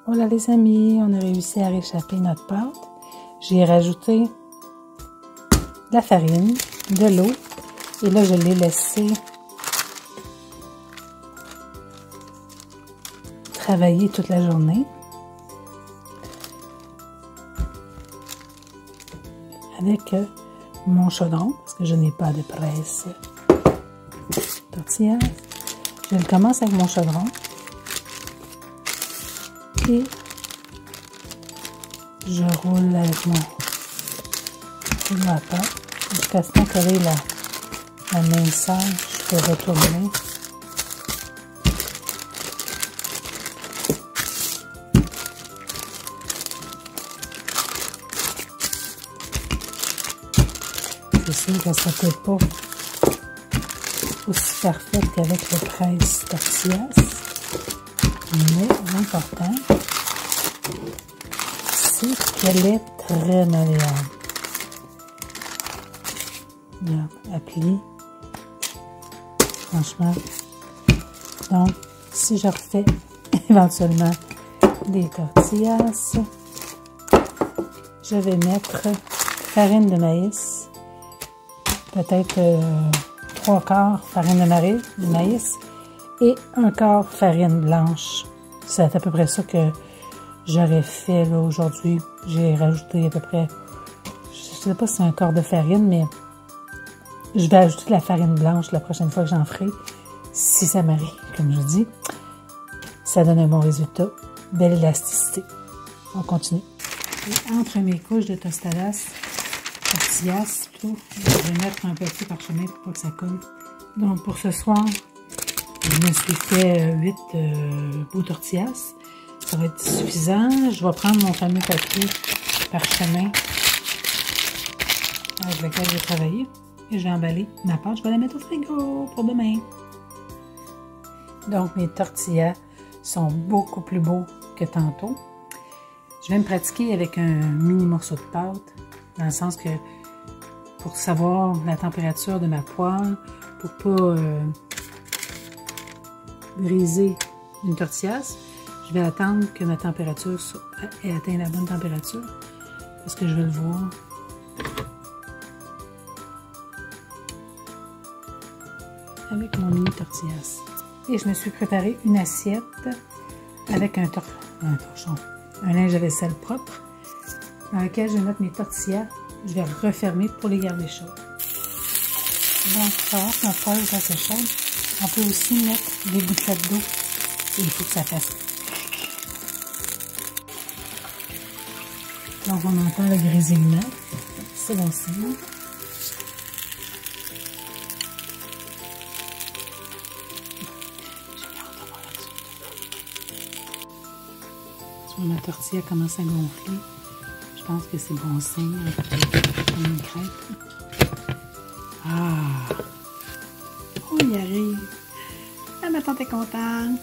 Voilà les amis, on a réussi à réchapper notre pâte. J'ai rajouté de la farine, de l'eau et là je l'ai laissé travailler toute la journée avec mon chaudron parce que je n'ai pas de presse tortilla. Je commence avec mon chaudron et je roule avec mon rouleau jusqu'à ce qu'elle ait la minceur. Je peux retourner. Je sais que ça ne peut pas aussi parfaite qu'avec le presse tortillas, mais l'important c'est qu'elle est très malléable. Regarde, elle plie. Franchement. Donc, si je refais éventuellement des tortillas, je vais mettre farine de maïs, peut-être 3/4 farine de maïs et 1/4 farine blanche. C'est à peu près ça que j'aurais fait là aujourd'hui. J'ai rajouté à peu près, je sais pas si c'est 1/4 de farine, mais je vais ajouter de la farine blanche la prochaine fois que j'en ferai. Si ça m'arrive, comme je dis, ça donne un bon résultat. Belle élasticité. On continue. Et entre mes couches de tortillas, plutôt, je vais mettre un petit parchemin pour pas que ça colle. Donc pour ce soir, je me suis fait 8 beaux tortillas. Ça va être suffisant. Je vais prendre mon fameux papier parchemin avec lequel je vais travailler. Et je vais emballer ma pâte. Je vais la mettre au frigo pour demain. Donc mes tortillas sont beaucoup plus beaux que tantôt. Je vais me pratiquer avec un mini morceau de pâte. Dans le sens que pour savoir la température de ma poêle, pour pas briser une tortillasse, je vais attendre que ma température ait atteint la bonne température parce que je veux le voir. Avec mon mini tortillas. Et je me suis préparé une assiette avec un torchon, un linge à vaisselle propre dans lequel je vais mettre mes tortillas. Je vais refermer pour les garder chaudes. Donc, pour savoir si notre poêle est assez chaude, on peut aussi mettre des gouttelettes d'eau. Et il faut que ça fasse. Donc, on entend le grésillement. C'est bon signe. Ma tortilla commence à gonfler. Je pense que c'est bon signe comme une crêpe. Ah! On y arrive! Ah, ma tante est contente!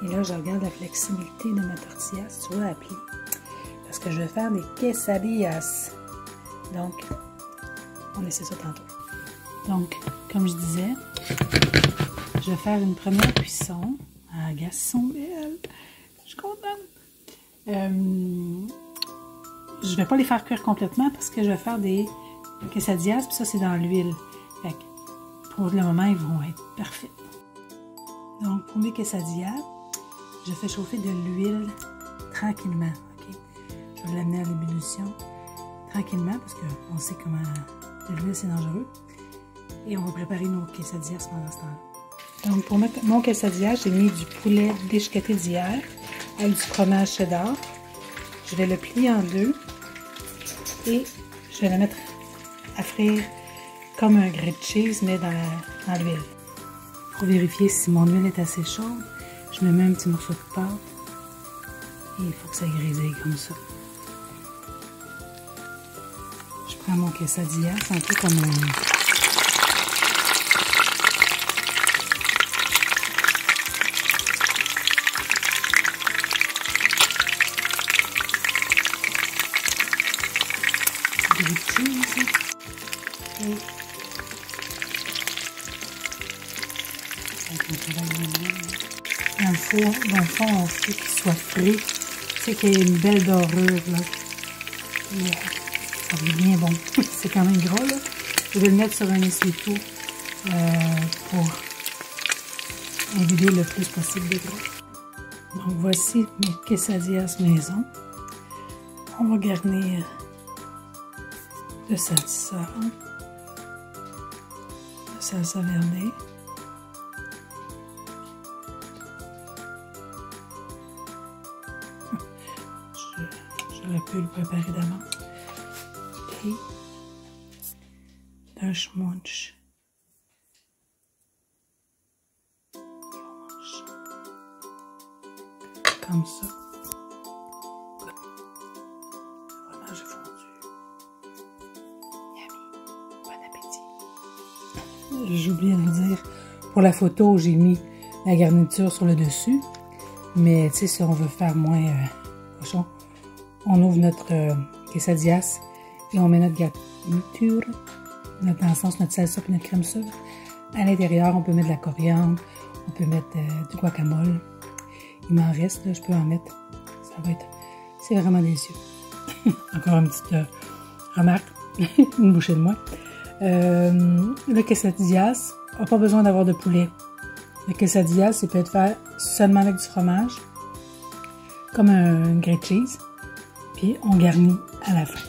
Et là, je regarde la flexibilité de ma tortilla. Tu vois, elle plie. Parce que je vais faire des quesadillas. Donc, on essaie ça tantôt. Donc, comme je disais, je vais faire une première cuisson. Ah, regarde, elles sont belles! Je suis contente! Je vais pas les faire cuire complètement parce que je vais faire des quesadillas, puis ça c'est dans l'huile. Fait que pour le moment, ils vont être parfaits. Donc pour mes quesadillas, je fais chauffer de l'huile tranquillement. Okay? Je vais l'amener à l'ébullition tranquillement parce qu'on sait comment de l'huile c'est dangereux. Et on va préparer nos quesadillas pendant ce temps-là. Donc pour mon quesadilla, j'ai mis du poulet déchiqueté d'hier avec du fromage cheddar. Je vais le plier en deux et je vais le mettre à frire comme un grilled cheese, mais dans l'huile. Pour vérifier si mon huile est assez chaude, je me mets un petit morceau de pâte et il faut que ça grésille comme ça. Je prends mon quesadilla, c'est un peu comme dans le fond, on fait qu'il soit frais sais qu'il y a une belle dorure, là. Ça va bien bon. C'est quand même gros, là. Je vais le mettre sur un essuie-tout pour imbiber le plus possible de gras. Donc, voici mes quesadillas maison. On va garnir de salsa verde. J'aurais pu le préparer d'avance. Et d'un schmunch. Comme ça. Vraiment, j'ai fondu. Yummy. Bon appétit. J'ai oublié de vous dire, pour la photo, j'ai mis la garniture sur le dessus. Mais tu sais, si on veut faire moins cochon, on ouvre notre quesadillas et on met notre garniture, dans le sens notre salsa et notre crème sucre. À l'intérieur, on peut mettre de la coriandre, on peut mettre du guacamole. Il m'en reste, là, je peux en mettre. Ça va être... C'est vraiment délicieux. Encore une petite remarque, une bouchée de moins. Le quesadillas n'a pas besoin d'avoir de poulet. Le quesadillas, il peut être fait seulement avec du fromage, comme un grilled cheese, puis on garnit à la fin.